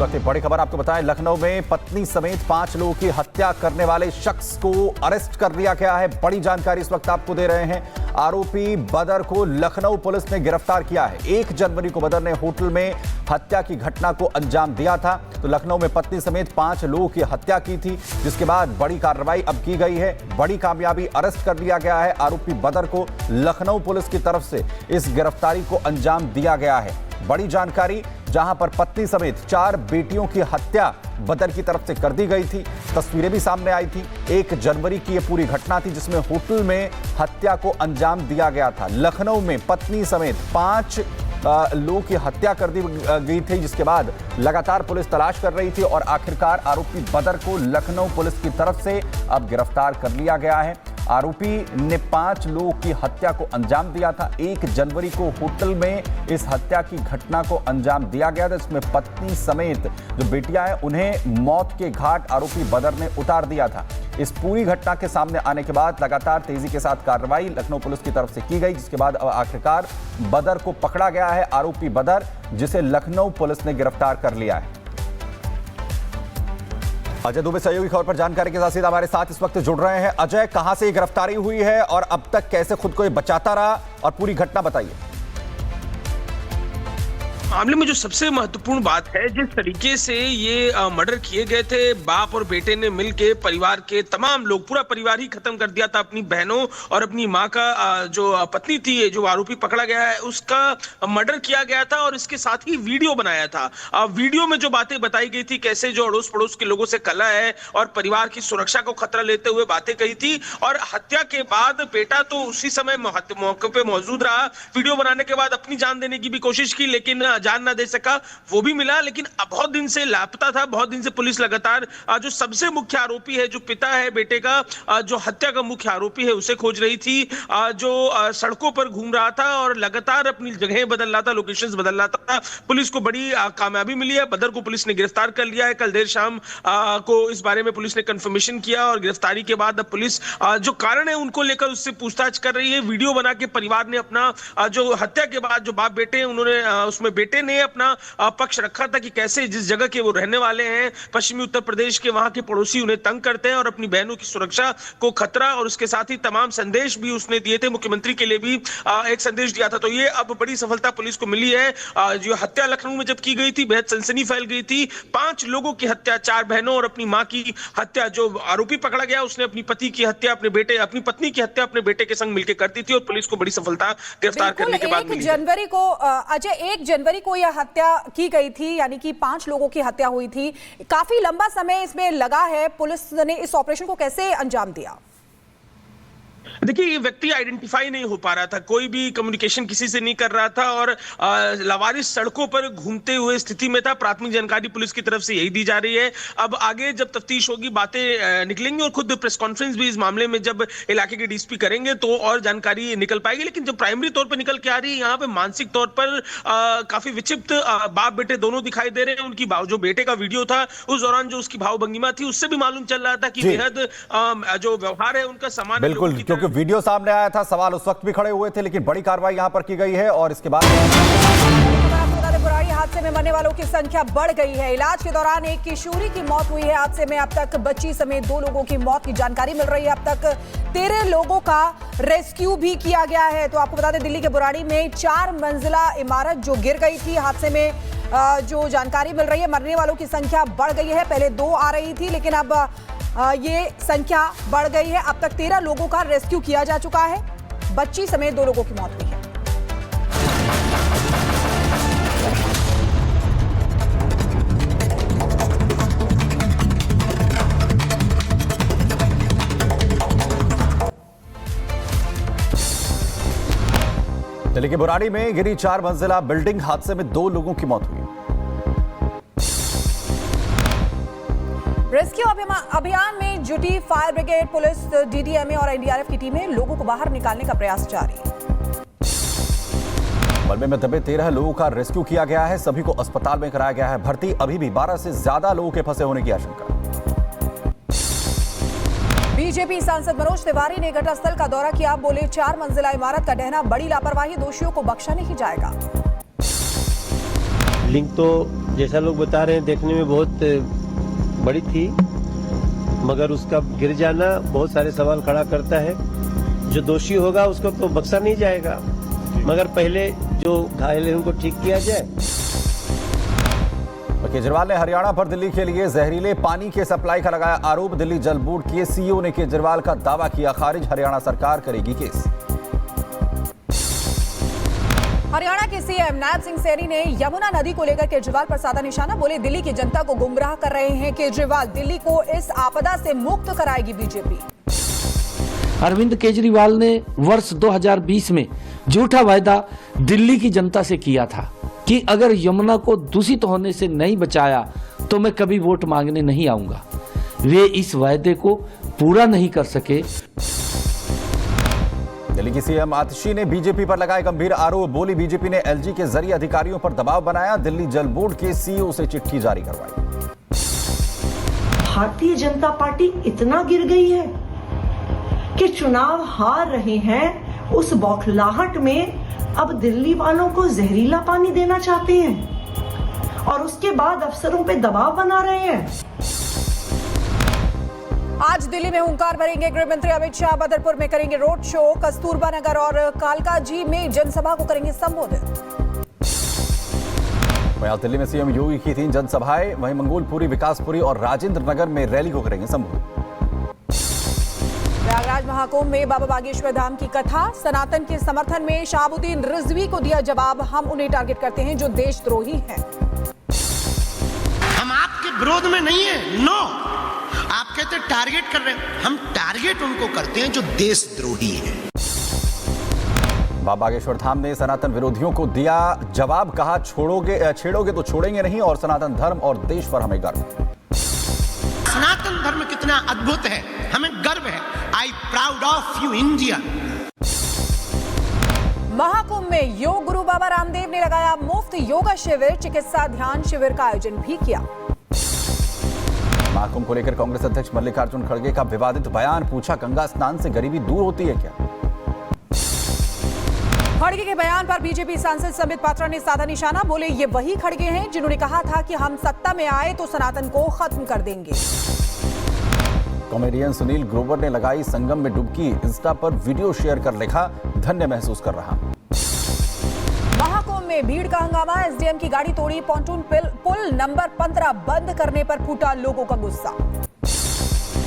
वक्त एक बड़ी खबर आपको बताएं, लखनऊ में पत्नी समेत 5 लोगों की हत्या करने वाले शख्स को अरेस्ट कर लिया गया है। बड़ी जानकारी इस वक्त आपको दे रहे हैं। आरोपी बदर को लखनऊ पुलिस ने गिरफ्तार किया है। 1 जनवरी को बदर ने होटल में हत्या की घटना को अंजाम दिया था। तो लखनऊ में पत्नी समेत 5 लोगों की हत्या की थी, जिसके बाद बड़ी कार्रवाई अब की गई है। बड़ी कामयाबी, अरेस्ट कर लिया गया है। आरोपी बदर को लखनऊ पुलिस की तरफ से इस गिरफ्तारी को अंजाम दिया गया है। बड़ी जानकारी, जहां पर पत्नी समेत 4 बेटियों की हत्या बदर की तरफ से कर दी गई थी। तस्वीरें भी सामने आई थी। 1 जनवरी की यह पूरी घटना थी, जिसमें होटल में हत्या को अंजाम दिया गया था। लखनऊ में पत्नी समेत 5 लोगों की हत्या कर दी गई थी, जिसके बाद लगातार पुलिस तलाश कर रही थी और आखिरकार आरोपी बदर को लखनऊ पुलिस की तरफ से अब गिरफ्तार कर लिया गया है। आरोपी ने 5 लोगों की हत्या को अंजाम दिया था। 1 जनवरी को होटल में इस हत्या की घटना को अंजाम दिया गया था, जिसमें पत्नी समेत जो बेटियां हैं उन्हें मौत के घाट आरोपी बदर ने उतार दिया था। इस पूरी घटना के सामने आने के बाद लगातार तेजी के साथ कार्रवाई लखनऊ पुलिस की तरफ से की गई, जिसके बाद आखिरकार बदर को पकड़ा गया है। आरोपी बदर, जिसे लखनऊ पुलिस ने गिरफ्तार कर लिया है। अजय दुबे सहयोगी खबर पर जानकारी के साथ सीधा हमारे साथ इस वक्त जुड़ रहे हैं। अजय, कहां से ये गिरफ्तारी हुई है और अब तक कैसे खुद को ये बचाता रहा, और पूरी घटना बताइए। मामले में जो सबसे महत्वपूर्ण बात है, जिस तरीके से ये मर्डर किए गए थे, बाप और बेटे ने मिलकर परिवार के तमाम लोग, पूरा परिवार ही खत्म कर दिया था। अपनी बहनों और अपनी माँ का जो पत्नी थी, जो आरोपी पकड़ा गया है, उसका मर्डर किया गया था और इसके साथ ही वीडियो बनाया था। वीडियो में जो बातें बताई गई थी, कैसे जो अड़ोस पड़ोस के लोगों से कला है और परिवार की सुरक्षा को खतरा लेते हुए बातें कही थी। और हत्या के बाद बेटा तो उसी समय मौके पे मौजूद रहा। वीडियो बनाने के बाद अपनी जान देने की भी कोशिश की, लेकिन जान ना दे सका, वो भी मिला। लेकिन बहुत दिन से लापता था, बहुत दिन से पुलिस लगातार जो सबसे मुख्य आरोपी है, जो पिता है बेटे का, जो हत्या का मुख्य आरोपी है, उसे खोज रही थी। जो सड़कों पर घूम रहा था और लगातार अपनी जगह बदल रहा था, लोकेशंस बदल रहा था। पुलिस को बड़ी कामयाबी मिली है। बदर को पुलिस ने गिरफ्तार कर लिया है। कल देर शाम को इस बारे में पुलिस ने कंफर्मेशन किया और गिरफ्तारी के बाद अब पुलिस जो कारण है उनको लेकर उससे पूछताछ कर रही है। वीडियो बना के परिवार ने अपना जो हत्या के बाद जो बाप बेटे हैं, उन्होंने उसमें बेटे ने अपना पक्ष रखा था कि कैसे जिस जगह के वो रहने वाले हैं, पश्चिमी उत्तर प्रदेश के, वहां के पड़ोसी उन्हें तंग करते हैं और अपनी बहनों की सुरक्षा को खतरा, और उसके साथ ही तमाम संदेश भी उसने दिए थे। मुख्यमंत्री के लिए भी एक संदेश दिया था। तो ये अब बड़ी सफलता पुलिस को मिली है। जो हत्या लखनऊ में जब की गई थी, बेहद सनसनी फैल गई थी। 5 लोगों की हत्या, 4 बहनों और अपनी मां की हत्या। जो आरोपी पकड़ा गया, उसने अपनी पति की हत्या, अपनी पत्नी की हत्या अपने बेटे के संग मिलकर कर दी थी और पुलिस को बड़ी सफलता गिरफ्तार करने के बाद मिली। 1 जनवरी को अजय, 1 जनवरी को यह हत्या की गई थी, यानी कि 5 लोगों की हत्या हुई थी। काफी लंबा समय इसमें लगा है। पुलिस ने इस ऑपरेशन को कैसे अंजाम दिया? देखिए, ये व्यक्ति आइडेंटिफाई नहीं हो पा रहा था, कोई भी कम्युनिकेशन किसी से नहीं कर रहा था और लावारिस सड़कों पर घूमते हुए स्थिति में था। प्राथमिक जानकारी पुलिस की तरफ से यही दी जा रही है। अब आगे जब तफ्तीश होगी, बातें निकलेंगी और खुद प्रेस कॉन्फ्रेंस भी इस मामले में जब इलाके के डीएसपी करेंगे तो और जानकारी निकल पाएगी। लेकिन जो प्राइमरी तौर पर निकल के आ रही है, यहाँ पे मानसिक तौर पर काफी विक्षिप्त बाप बेटे दोनों दिखाई दे रहे हैं। उनकी जो बेटे का वीडियो था, उस दौरान जो उसकी भावभंगिमा थी, उससे भी मालूम चल रहा था कि बेहद जो व्यवहार है उनका समान। बिल्कुल, क्योंकि वीडियो सामने आया था, सवाल उस वक्त भी खड़े हुए थे, लेकिन बड़ी कार्रवाई यहां पर की गई है और इसके बाद बुराड़ी हादसे में मरने वालों की संख्या बढ़ गई है। इलाज के दौरान एक किशोरी की मौत हुई है। हादसे में अब तक बच्ची समेत 2 लोगों की मौत की जानकारी मिल रही है। अब तक 13 लोगों का रेस्क्यू भी किया गया है। तो आपको बता दें, दिल्ली के बुराड़ी में 4 मंजिला इमारत जो गिर गई थी, हादसे में जो जानकारी मिल रही है, मरने वालों की संख्या बढ़ गई है। पहले 2 आ रही थी, लेकिन अब ये संख्या बढ़ गई है। अब तक 13 लोगों का रेस्क्यू किया जा चुका है। बच्ची समेत 2 लोगों की मौत हुई है। दिल्ली के बुराड़ी में गिरी 4 मंजिला बिल्डिंग, हादसे में 2 लोगों की मौत हुई। रेस्क्यू अभियान में जुटी फायर ब्रिगेड, पुलिस, डीडीएमए और एनडीआरएफ की टीमें लोगों को बाहर निकालने का प्रयास जारी। मलबे में दबे 13 लोगों का रेस्क्यू किया गया है। सभी को अस्पताल में कराया गया है भर्ती। अभी भी 12 से ज्यादा लोगों के फंसे होने की आशंका। बीजेपी सांसद मनोज तिवारी ने घटनास्थल का दौरा किया। बोले, 4 मंजिला इमारत का ढहना बड़ी लापरवाही, दोषियों को बख्शा नहीं जाएगा। बिल्डिंग तो जैसा लोग बता रहे हैं देखने में बहुत बड़ी थी, मगर उसका गिर जाना बहुत सारे सवाल खड़ा करता है। जो दोषी होगा उसको तो बख्शा नहीं जाएगा, मगर पहले जो घायल है उनको ठीक किया जाए। केजरीवाल ने हरियाणा पर दिल्ली के लिए जहरीले पानी के सप्लाई का लगाया आरोप। दिल्ली जल बोर्ड के सीईओ ने केजरीवाल का दावा किया खारिज। हरियाणा सरकार करेगी केस। हरियाणा के सीएम नायब सिंह सैनी ने यमुना नदी को लेकर केजरीवाल पर साधा निशाना। बोले दिल्ली की जनता को गुमराह कर रहे हैं केजरीवाल। दिल्ली को इस आपदा से मुक्त कराएगी बीजेपी। अरविंद केजरीवाल ने वर्ष 2020 में झूठा वायदा दिल्ली की जनता से किया था कि अगर यमुना को दूषित होने से नहीं बचाया तो मैं कभी वोट मांगने नहीं आऊंगा। वे इस वायदे को पूरा नहीं कर सके। दिल्ली की सीएम आतिशी ने बीजेपी पर लगाए गंभीर आरोप। बोली बीजेपी ने एलजी के जरिए अधिकारियों पर दबाव बनाया। दिल्ली जल बोर्ड के सीईओ से चिट्ठी जारी करवाई। भारतीय जनता पार्टी इतना गिर गई है कि चुनाव हार रहे हैं, उस बौखलाहट में अब दिल्ली वालों को जहरीला पानी देना चाहते हैं और उसके बाद अफसरों पे दबाव बना रहे हैं। आज दिल्ली में हुंकार भरेंगे गृह मंत्री अमित शाह। बदरपुर में करेंगे रोड शो। कस्तूरबा नगर और कालकाजी में जनसभा को करेंगे संबोधित। वहीं दिल्ली में सीएम योगी की 3 जनसभाएं। वहीं मंगोलपुरी, विकासपुरी और राजेंद्र नगर में रैली को करेंगे संबोधित। प्रयागराज महाकुंभ में बाबा बागेश्वर धाम की कथा। सनातन के समर्थन में शहाबुद्दीन रिजवी को दिया जवाब। हम उन्हें टारगेट करते हैं जो देशद्रोही हैं। हम आपके विरोध में नहीं है, नो। आप कहते टारगेट कर रहे हैं, हम टारगेट उनको करते हैं जो देशद्रोही है। बाबा बागेश्वर धाम ने सनातन विरोधियों को दिया जवाब। कहा छेड़ोगे तो छोड़ेंगे नहीं और सनातन धर्म और देश पर हमें गर्व। सनातन धर्म कितना अद्भुत है, हमें गर्व है। I proud of you India. Mahakumbh में योग गुरु बाबा रामदेव ने लगाया मुफ्त योगा शिविर। चिकित्सा ध्यान शिविर का आयोजन भी किया। महाकुंभ को लेकर कांग्रेस अध्यक्ष मल्लिकार्जुन खड़गे का विवादित बयान। पूछा गंगा स्नान से गरीबी दूर होती है क्या? खड़गे के बयान पर बीजेपी सांसद संबित पात्रा ने साधा निशाना। बोले ये वही खड़गे हैं जिन्होंने कहा था कि हम सत्ता में आए तो सनातन को खत्म कर देंगे। कॉमेडियन सुनील ग्रोवर ने लगाई संगम में डुबकी। इंस्टा पर वीडियो शेयर कर लिखा धन्य महसूस कर रहा। महाकुंभ में भीड़ का हंगामा। एसडीएम की गाड़ी तोड़ी। पॉन्टून पुल नंबर 15 बंद करने पर फूटा लोगों का गुस्सा।